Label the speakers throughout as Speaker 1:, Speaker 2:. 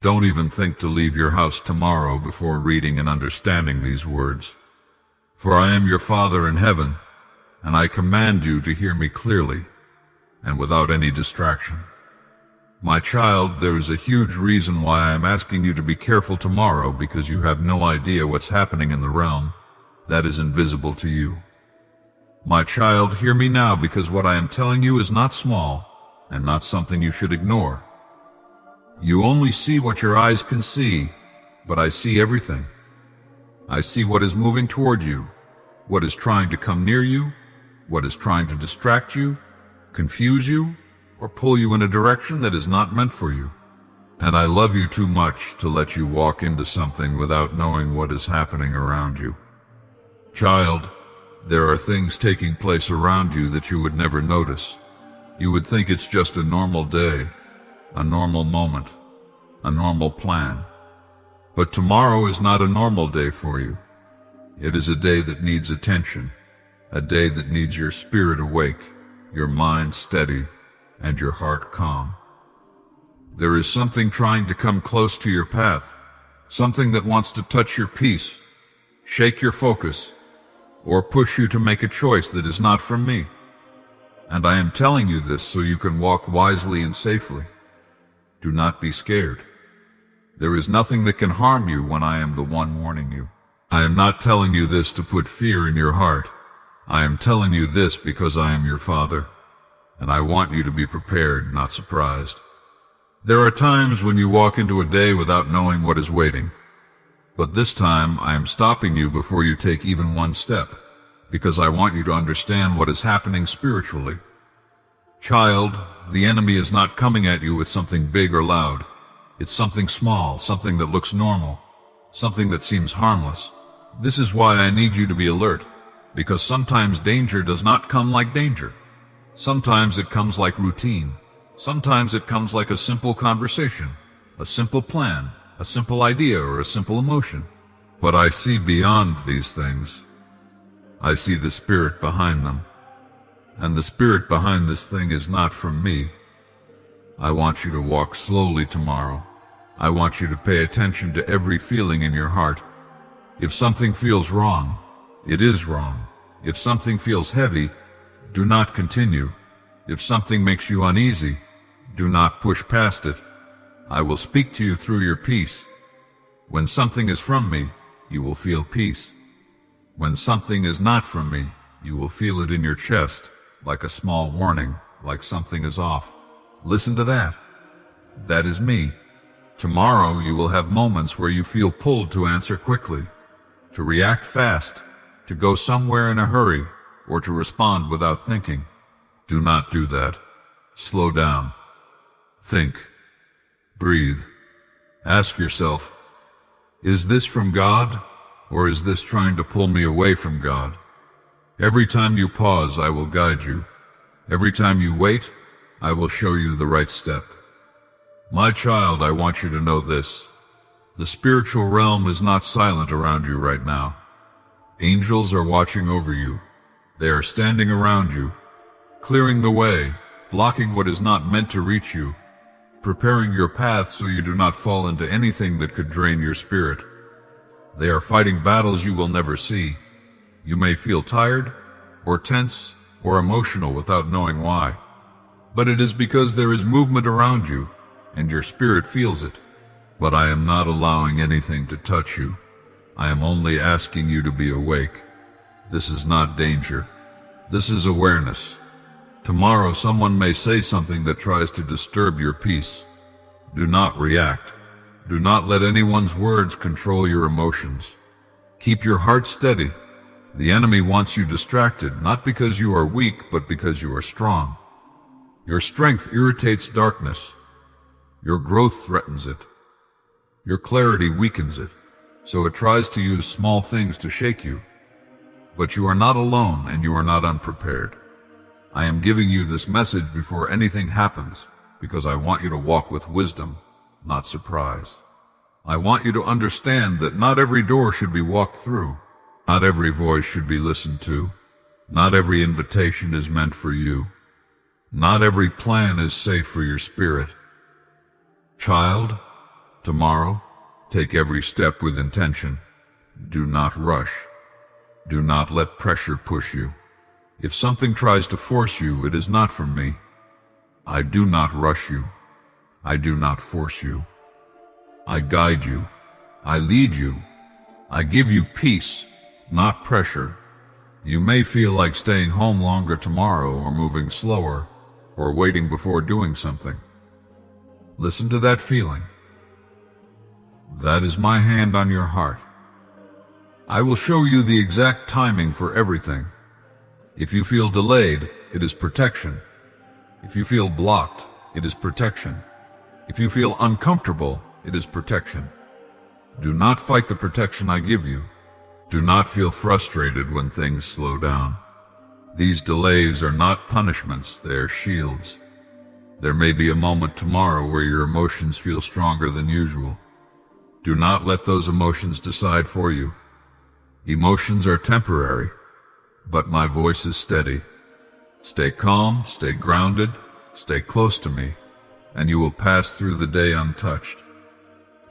Speaker 1: Don't even think to leave your house tomorrow before reading and understanding these words. For I am your Father in heaven, and I command you to hear me clearly and without any distraction. My child, there is a huge reason why I am asking you to be careful tomorrow, because you have no idea what's happening in the realm that is invisible to you. My child, hear me now, because what I am telling you is not small and not something you should ignore. You only see what your eyes can see, but I see everything. I see what is moving toward you, what is trying to come near you, what is trying to distract you, confuse you, or pull you in a direction that is not meant for you. And I love you too much to let you walk into something without knowing what is happening around you. Child, there are things taking place around you that you would never notice. You would think it's just a normal day, a normal moment, a normal plan. But tomorrow is not a normal day for you. It is a day that needs attention, a day that needs your spirit awake, your mind steady, and your heart calm. There is something trying to come close to your path, something that wants to touch your peace, shake your focus, or push you to make a choice that is not from me. And I am telling you this so you can walk wisely and safely. Do not be scared. There is nothing that can harm you when I am the one warning you. I am not telling you this to put fear in your heart. I am telling you this because I am your Father, and I want you to be prepared, not surprised. There are times when you walk into a day without knowing what is waiting. But this time I am stopping you before you take even one step, because I want you to understand what is happening spiritually. Child, the enemy is not coming at you with something big or loud. It's something small, something that looks normal, something that seems harmless. This is why I need you to be alert, because sometimes danger does not come like danger. Sometimes it comes like routine. Sometimes it comes like a simple conversation, a simple plan, a simple idea, or a simple emotion. But I see beyond these things. I see the spirit behind them. And the spirit behind this thing is not from me. I want you to walk slowly tomorrow. I want you to pay attention to every feeling in your heart. If something feels wrong, it is wrong. If something feels heavy, do not continue. If something makes you uneasy, do not push past it. I will speak to you through your peace. When something is from me, you will feel peace. When something is not from me, you will feel it in your chest, like a small warning, like something is off. Listen to that. That is me. Tomorrow you will have moments where you feel pulled to answer quickly, to react fast, to go somewhere in a hurry, or to respond without thinking. Do not do that. Slow down. Think. Breathe. Ask yourself, is this from God, or is this trying to pull me away from God? Every time you pause, I will guide you. Every time you wait, I will show you the right step. My child, I want you to know this. The spiritual realm is not silent around you right now. Angels are watching over you. They are standing around you, clearing the way, blocking what is not meant to reach you, preparing your path so you do not fall into anything that could drain your spirit. They are fighting battles you will never see. You may feel tired, or tense, or emotional without knowing why. But it is because there is movement around you, and your spirit feels it. But I am not allowing anything to touch you. I am only asking you to be awake. This is not danger. This is awareness. Tomorrow someone may say something that tries to disturb your peace. Do not react. Do not let anyone's words control your emotions. Keep your heart steady. The enemy wants you distracted, not because you are weak, but because you are strong. Your strength irritates darkness. Your growth threatens it. Your clarity weakens it, so it tries to use small things to shake you. But you are not alone, and you are not unprepared. I am giving you this message before anything happens, because I want you to walk with wisdom, not surprise. I want you to understand that not every door should be walked through. Not every voice should be listened to. Not every invitation is meant for you. Not every plan is safe for your spirit. Child, Tomorrow, take every step with intention. Do not rush. Do not let pressure push you. If something tries to force you, it is not from me. I do not rush you. I do not force you. I guide you. I lead you. I give you peace, not pressure. You may feel like staying home longer tomorrow, or moving slower, or waiting before doing something. Listen to that feeling. That is my hand on your heart. I will show you the exact timing for everything. If you feel delayed, it is protection. If you feel blocked, it is protection. If you feel uncomfortable, it is protection. Do not fight the protection I give you. Do not feel frustrated when things slow down. These delays are not punishments, they are shields. There may be a moment tomorrow where your emotions feel stronger than usual. Do not let those emotions decide for you. Emotions are temporary, but my voice is steady. Stay calm, stay grounded, stay close to me, and you will pass through the day untouched.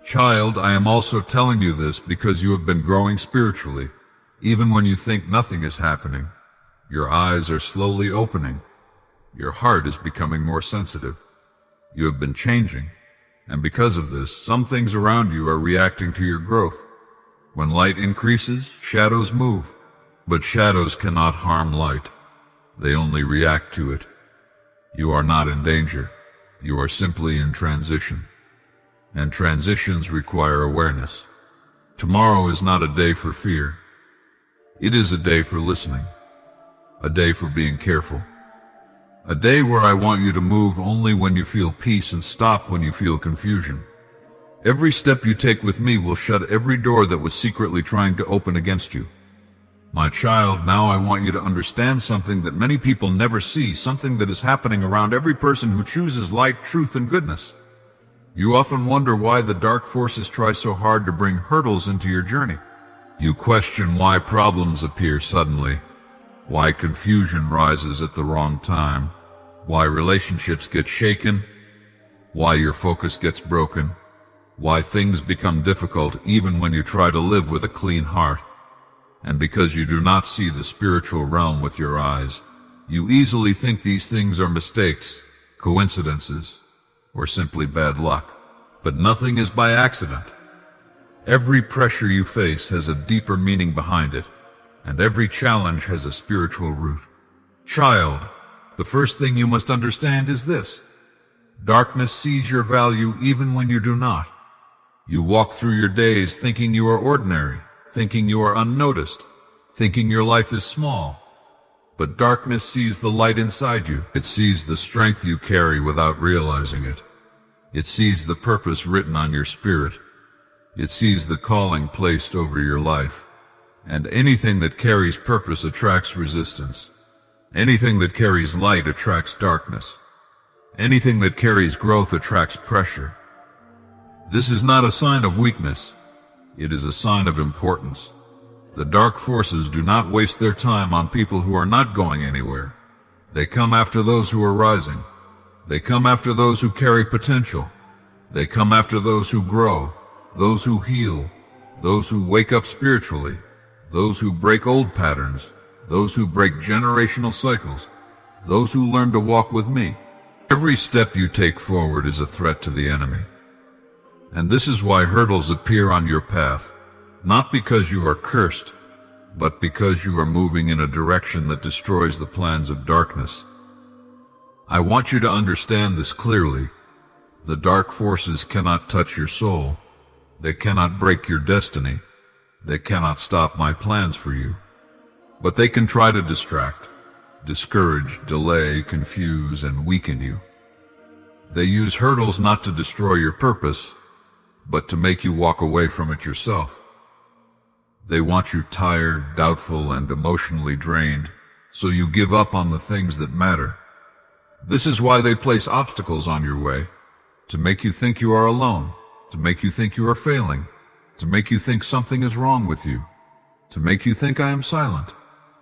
Speaker 1: Child, I am also telling you this because you have been growing spiritually. Even when you think nothing is happening, your eyes are slowly opening. Your heart is becoming more sensitive. You have been changing, and because of this, some things around you are reacting to your growth. When light increases, shadows move, but shadows cannot harm light. They only react to it. You are not in danger. You are simply in transition. And transitions require awareness. Tomorrow is not a day for fear. It is a day for listening. A day for being careful. A day where I want you to move only when you feel peace and stop when you feel confusion. Every step you take with me will shut every door that was secretly trying to open against you. My child, now I want you to understand something that many people never see, something that is happening around every person who chooses light, truth, and goodness. You often wonder why the dark forces try so hard to bring hurdles into your journey. You question why problems appear suddenly, why confusion rises at the wrong time, why relationships get shaken, why your focus gets broken, why things become difficult even when you try to live with a clean heart. And because you do not see the spiritual realm with your eyes, you easily think these things are mistakes, coincidences, or simply bad luck. But nothing is by accident. Every pressure you face has a deeper meaning behind it, and every challenge has a spiritual root. Child, the first thing you must understand is this. Darkness sees your value even when you do not. You walk through your days thinking you are ordinary, thinking you are unnoticed, thinking your life is small. But darkness sees the light inside you. It sees the strength you carry without realizing it. It sees the purpose written on your spirit. It sees the calling placed over your life. And anything that carries purpose attracts resistance. Anything that carries light attracts darkness. Anything that carries growth attracts pressure. This is not a sign of weakness. It is a sign of importance. The dark forces do not waste their time on people who are not going anywhere. They come after those who are rising. They come after those who carry potential. They come after those who grow, those who heal, those who wake up spiritually, those who break old patterns, those who break generational cycles, those who learn to walk with me. Every step you take forward is a threat to the enemy. And this is why hurdles appear on your path, not because you are cursed, but because you are moving in a direction that destroys the plans of darkness. I want you to understand this clearly. The dark forces cannot touch your soul. They cannot break your destiny. They cannot stop my plans for you. But they can try to distract, discourage, delay, confuse, and weaken you. They use hurdles not to destroy your purpose, but to make you walk away from it yourself. They want you tired, doubtful, and emotionally drained, so you give up on the things that matter. This is why they place obstacles on your way, to make you think you are alone, to make you think you are failing, to make you think something is wrong with you, to make you think I am silent.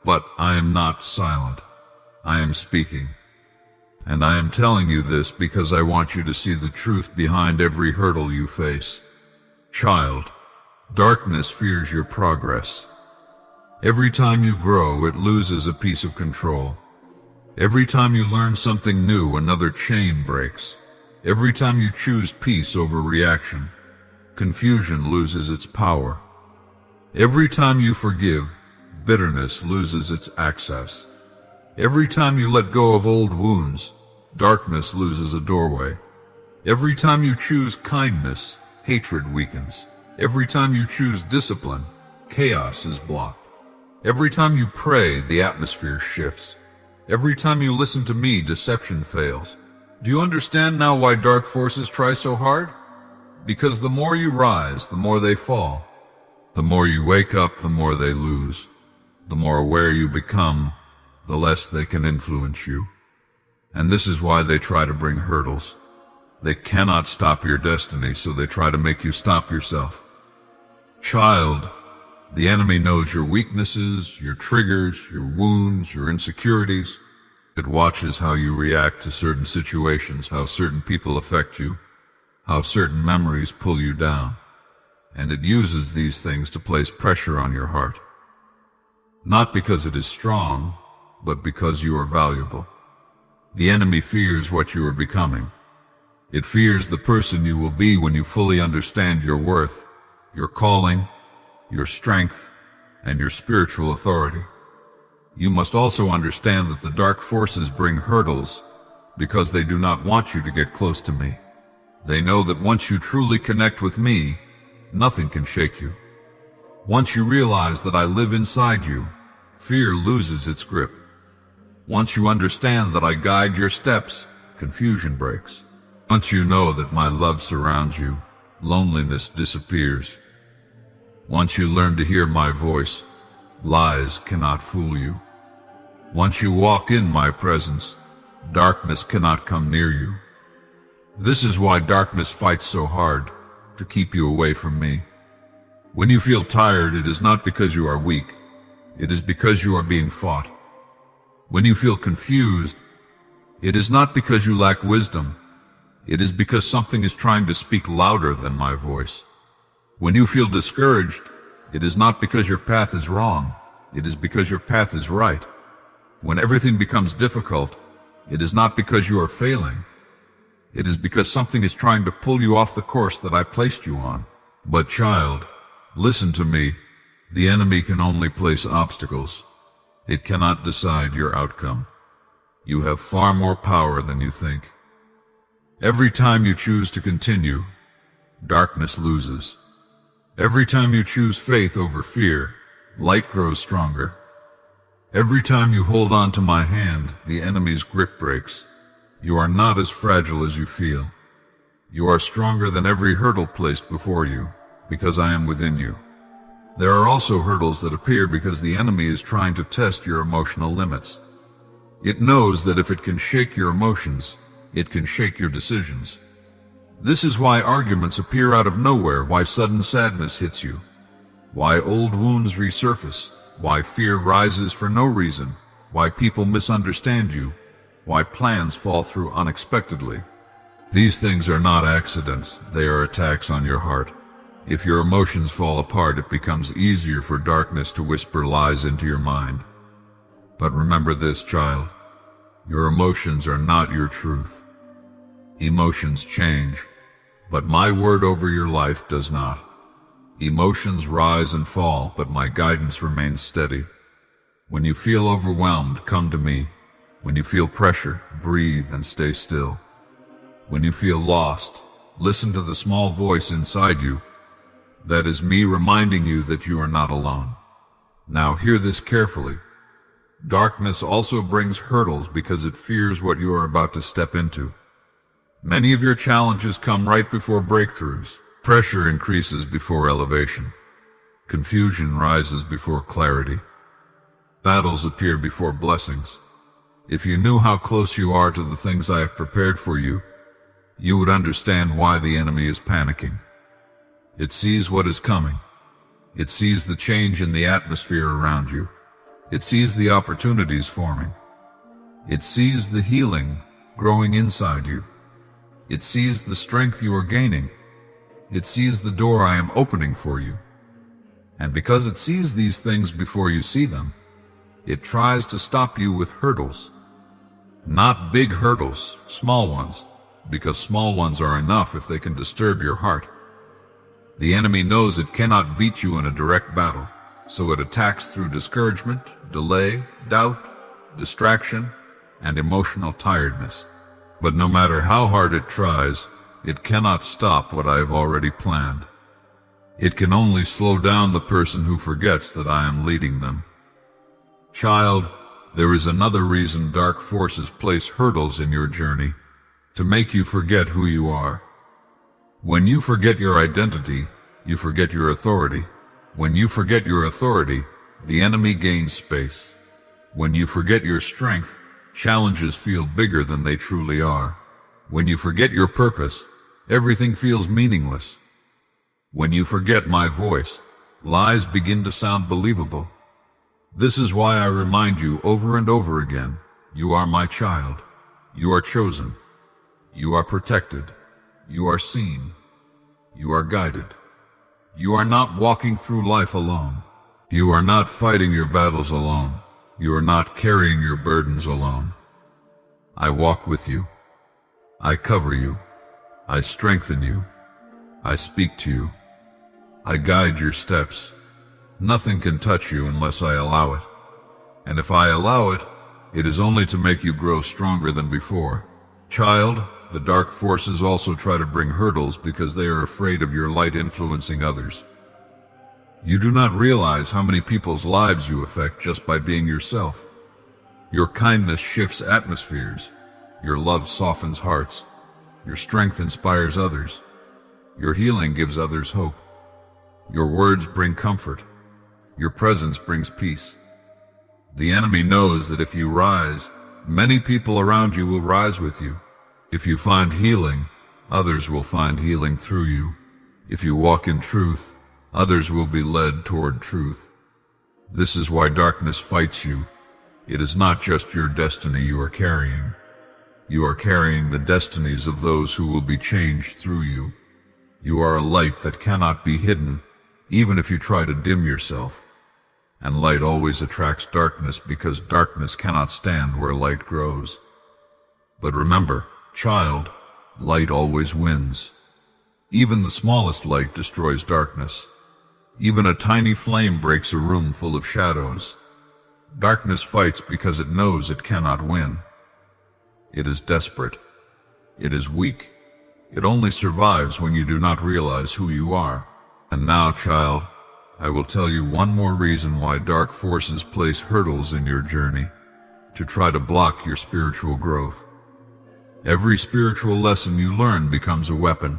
Speaker 1: But I am not silent. I am speaking. And I am telling you this because I want you to see the truth behind every hurdle you face. Child, darkness fears your progress. Every time you grow, it loses a piece of control. Every time you learn something new, another chain breaks. Every time you choose peace over reaction, confusion loses its power. Every time you forgive, bitterness loses its access. Every time you let go of old wounds, darkness loses a doorway. Every time you choose kindness, hatred weakens. Every time you choose discipline, chaos is blocked. Every time you pray, the atmosphere shifts. Every time you listen to me, deception fails. Do you understand now why dark forces try so hard? Because the more you rise, the more they fall. The more you wake up, the more they lose. The more aware you become, the less they can influence you. And this is why they try to bring hurdles. They cannot stop your destiny, so they try to make you stop yourself. Child, the enemy knows your weaknesses, your triggers, your wounds, your insecurities. It watches how you react to certain situations, how certain people affect you, how certain memories pull you down. And it uses these things to place pressure on your heart. Not because it is strong, but because you are valuable. The enemy fears what you are becoming. It fears the person you will be when you fully understand your worth, your calling, your strength, and your spiritual authority. You must also understand that the dark forces bring hurdles because they do not want you to get close to me. They know that once you truly connect with me, nothing can shake you. Once you realize that I live inside you, fear loses its grip. Once you understand that I guide your steps, confusion breaks. Once you know that my love surrounds you, loneliness disappears. Once you learn to hear my voice, lies cannot fool you. Once you walk in my presence, darkness cannot come near you. This is why darkness fights so hard, to keep you away from me. When you feel tired, it is not because you are weak. It is because you are being fought. When you feel confused, it is not because you lack wisdom. It is because something is trying to speak louder than my voice. When you feel discouraged, it is not because your path is wrong. It is because your path is right. When everything becomes difficult, it is not because you are failing. It is because something is trying to pull you off the course that I placed you on. But child, listen to me. The enemy can only place obstacles. It cannot decide your outcome. You have far more power than you think. Every time you choose to continue, darkness loses. Every time you choose faith over fear, light grows stronger. Every time you hold on to my hand, the enemy's grip breaks. You are not as fragile as you feel. You are stronger than every hurdle placed before you, because I am within you. There are also hurdles that appear because the enemy is trying to test your emotional limits. It knows that if it can shake your emotions, it can shake your decisions. This is why arguments appear out of nowhere, why sudden sadness hits you, why old wounds resurface, why fear rises for no reason, why people misunderstand you, why plans fall through unexpectedly. These things are not accidents, they are attacks on your heart. If your emotions fall apart, it becomes easier for darkness to whisper lies into your mind. But remember this, child, your emotions are not your truth. Emotions change, but my word over your life does not. Emotions rise and fall, but my guidance remains steady. When you feel overwhelmed, come to me. When you feel pressure, breathe and stay still. When you feel lost, listen to the small voice inside you. That is me reminding you that you are not alone. Now hear this carefully. Darkness also brings hurdles because it fears what you are about to step into. Many of your challenges come right before breakthroughs. Pressure increases before elevation. Confusion rises before clarity. Battles appear before blessings. If you knew how close you are to the things I have prepared for you, you would understand why the enemy is panicking. It sees what is coming. It sees the change in the atmosphere around you. It sees the opportunities forming. It sees the healing growing inside you. It sees the strength you are gaining. It sees the door I am opening for you. And because it sees these things before you see them, it tries to stop you with hurdles. Not big hurdles, small ones, because small ones are enough if they can disturb your heart. The enemy knows it cannot beat you in a direct battle, so it attacks through discouragement, delay, doubt, distraction, and emotional tiredness. But no matter how hard it tries, it cannot stop what I have already planned. It can only slow down the person who forgets that I am leading them. Child, there is another reason dark forces place hurdles in your journey, to make you forget who you are. When you forget your identity, you forget your authority. When you forget your authority, the enemy gains space. When you forget your strength, challenges feel bigger than they truly are. When you forget your purpose, everything feels meaningless. When you forget my voice, lies begin to sound believable. This is why I remind you over and over again, you are my child. You are chosen. You are protected. You are seen. You are guided. You are not walking through life alone. You are not fighting your battles alone. You are not carrying your burdens alone. I walk with you. I cover you. I strengthen you. I speak to you. I guide your steps. Nothing can touch you unless I allow it. And if I allow it, it is only to make you grow stronger than before. Child, the dark forces also try to bring hurdles because they are afraid of your light influencing others. You do not realize how many people's lives you affect just by being yourself. Your kindness shifts atmospheres. Your love softens hearts. Your strength inspires others. Your healing gives others hope. Your words bring comfort. Your presence brings peace. The enemy knows that if you rise, many people around you will rise with you. If you find healing, others will find healing through you. If you walk in truth, others will be led toward truth. This is why darkness fights you. It is not just your destiny you are carrying. You are carrying the destinies of those who will be changed through you. You are a light that cannot be hidden, even if you try to dim yourself. And light always attracts darkness because darkness cannot stand where light grows. But remember, child, light always wins. Even the smallest light destroys darkness. Even a tiny flame breaks a room full of shadows. Darkness fights because it knows it cannot win. It is desperate. It is weak. It only survives when you do not realize who you are. And now, child, I will tell you one more reason why dark forces place hurdles in your journey, to try to block your spiritual growth. Every spiritual lesson you learn becomes a weapon.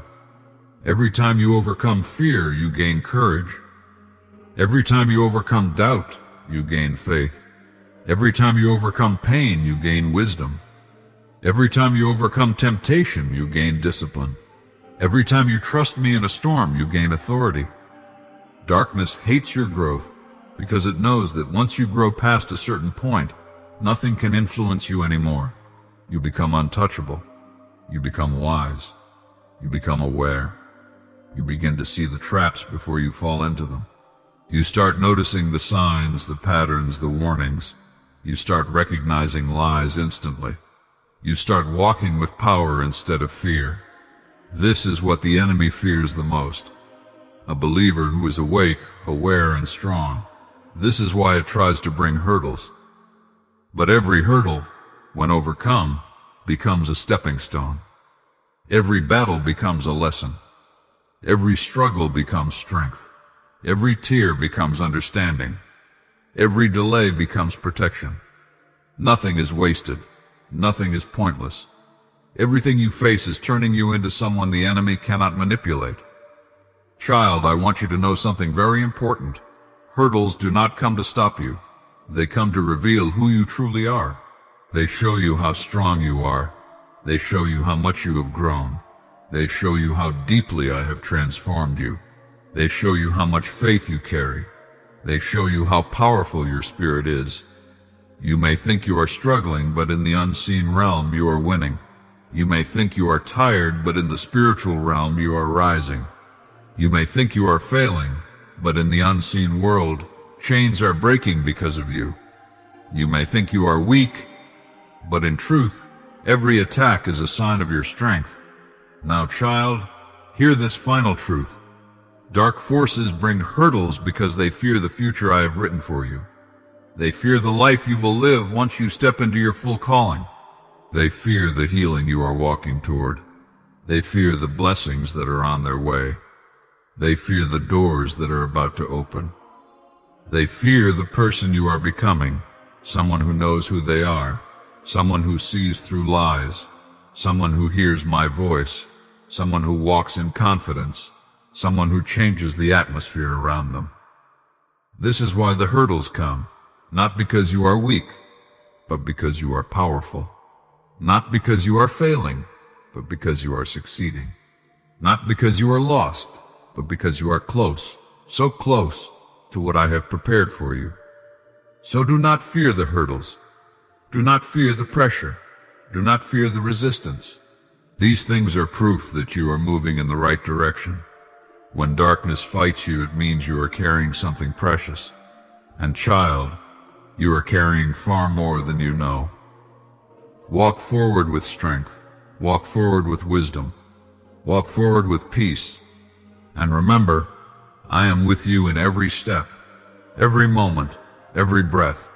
Speaker 1: Every time you overcome fear, you gain courage. Every time you overcome doubt, you gain faith. Every time you overcome pain, you gain wisdom. Every time you overcome temptation, you gain discipline. Every time you trust me in a storm, you gain authority. Darkness hates your growth because it knows that once you grow past a certain point, nothing can influence you anymore. You become untouchable. You become wise. You become aware. You begin to see the traps before you fall into them. You start noticing the signs, the patterns, the warnings. You start recognizing lies instantly. You start walking with power instead of fear. This is what the enemy fears the most. A believer who is awake, aware, and strong. This is why it tries to bring hurdles. But every hurdle, when overcome, becomes a stepping stone. Every battle becomes a lesson. Every struggle becomes strength. Every tear becomes understanding. Every delay becomes protection. Nothing is wasted. Nothing is pointless. Everything you face is turning you into someone the enemy cannot manipulate. Child, I want you to know something very important. Hurdles do not come to stop you. They come to reveal who you truly are. They show you how strong you are. They show you how much you have grown. They show you how deeply I have transformed you. They show you how much faith you carry. They show you how powerful your spirit is. You may think you are struggling, but in the unseen realm you are winning. You may think you are tired, but in the spiritual realm you are rising. You may think you are failing, but in the unseen world, chains are breaking because of you. You may think you are weak, but in truth, every attack is a sign of your strength. Now, child, hear this final truth. Dark forces bring hurdles because they fear the future I have written for you. They fear the life you will live once you step into your full calling. They fear the healing you are walking toward. They fear the blessings that are on their way. They fear the doors that are about to open. They fear the person you are becoming, someone who knows who they are, someone who sees through lies, someone who hears my voice, someone who walks in confidence, someone who changes the atmosphere around them. This is why the hurdles come, not because you are weak, but because you are powerful. Not because you are failing, but because you are succeeding. Not because you are lost, but because you are close, so close to what I have prepared for you. So do not fear the hurdles. Do not fear the pressure. Do not fear the resistance. These things are proof that you are moving in the right direction. When darkness fights you, it means you are carrying something precious. And child, you are carrying far more than you know. Walk forward with strength. Walk forward with wisdom. Walk forward with peace. And remember, I am with you in every step, every moment, every breath.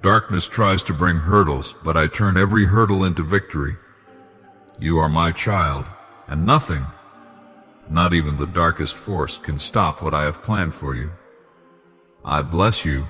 Speaker 1: Darkness tries to bring hurdles, but I turn every hurdle into victory. You are my child, and nothing, not even the darkest force, can stop what I have planned for you. I bless you,